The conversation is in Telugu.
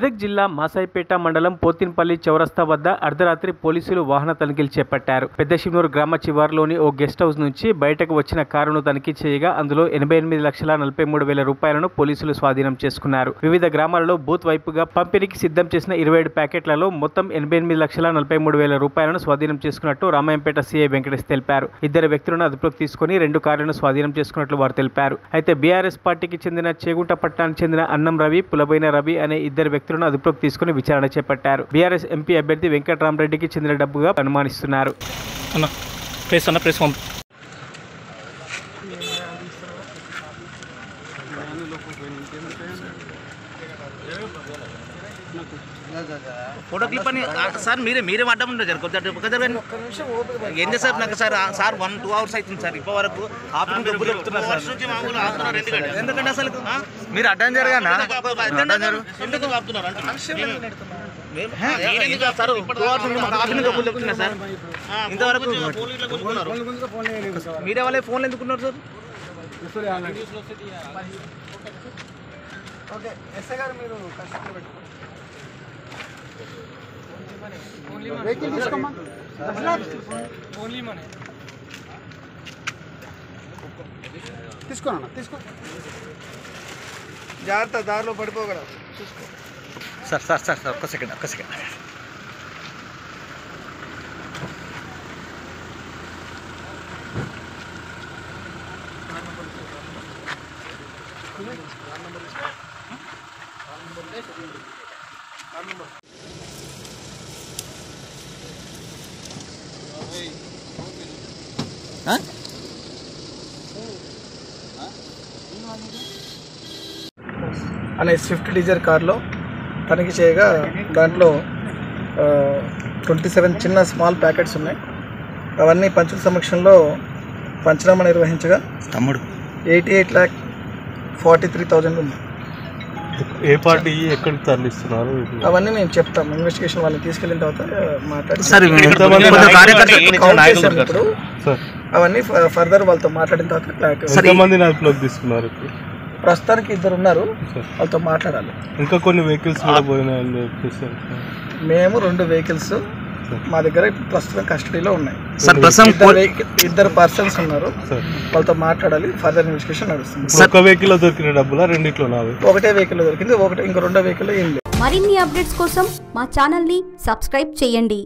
మెదక్ జిల్లా మాసాయిపేట మండలం పోతిన్పల్లి చౌరస్తా వద్ద అర్ధరాత్రి పోలీసులు వాహన తనిఖీలు చేపట్టారు. పెద్దశివనూరు గ్రామ శివారులోని ఓ గెస్ట్ హౌస్ నుంచి బయటకు వచ్చిన కారును తనిఖీ చేయగా అందులో 88,43,000 రూపాయలను పోలీసులు స్వాధీనం చేసుకున్నారు. వివిధ గ్రామాలలో బూత్ వైపుగా పంపిణీకి సిద్ధం చేసిన 27 ప్యాకెట్లలో మొత్తం 88,43,000 రూపాయలను స్వాధీనం చేసుకున్నట్టు రామాయంపేట సిఐ వెంకటేష్ తెలిపారు. ఇద్దరు వ్యక్తులను అదుపులోకి తీసుకుని 2 కార్లను స్వాధీనం చేసుకున్నట్లు వారు తెలిపారు. అయితే బీఆర్ఎస్ పార్టీకి చెందిన చేగుంట పట్టణానికి చెందిన అన్నం రవి, పులబైన రవి అనే ఇద్దరు వ్యక్తులను అదుపులోకి తీసుకుని విచారణ చేపట్టారు. బీఆర్ఎస్ ఎంపీ అభ్యర్థి వెంకటరామరెడ్డికి చెందిన డబ్బుగా అనుమానిస్తున్నారు. ఫోటో క్లిప్ అని సార్ మీరే అడ్డం ఏంటి సార్? నాకు సార్ 1-2 అవర్స్ అవుతుంది సార్. ఇప్పటి వరకు ఆఫీస్ డబ్బులు చెప్తున్నారు సార్. ఎందుకంటే అసలు మీరు అడ్డం జరగానా? సార్ ఇంతవరకు మీరే వాళ్ళే ఫోన్లు ఎందుకున్నారు సార్? తీసుకో జాగ్రత్త, దారిలో పడిపోగలరు. సార్ ఒక్క సెకండ్ అనే స్విఫ్ట్ డిజైర్ కార్లో తనిఖీ చేయగా దాంట్లో 27 చిన్న స్మాల్ ప్యాకెట్స్ ఉన్నాయి. అవన్నీ పంచుల సమక్షంలో పంచనామా నిర్వహించగా 88,43,000 ఉంది. ఏ పార్టీ ఎక్కడికి తరలిస్తున్నారు అవన్నీ మేము చెప్తాం. ఇన్వెస్టిగేషన్ వాళ్ళని తీసుకెళ్ళిన తర్వాత మాట్లాడి అవన్నీ ఫర్దర్ వాళ్ళతో మాట్లాడిన తర్వాత క్లారిటీ తీసుకున్నారు. ప్రస్తుతానికి 2 ఉన్నారు, వాళ్ళతో మాట్లాడాలి. ఇంకా కొన్ని వెహికల్స్ కూడా పోయినాయని చెప్పేసి మేము 2 వెహికల్స్ మా దగ్గర ప్రస్తుతం కస్టడీలో ఉన్నాయి. 2 పర్సన్స్ ఉన్నారు, వాళ్ళతో మాట్లాడాలి. ఫర్దర్ ఇన్వెస్టిగేషన్ నడుస్తుంది. ఒక వెహికల్ దొరికిన డబ్బులా రెండిట్లో? ఒకటే వెహికల్ దొరికింది, ఇంకో 2 వెహికల్ ఏం లేదు. మరిన్ని అప్డేట్స్ కోసం మా ఛానల్ ని సబ్స్క్రైబ్ చేయండి.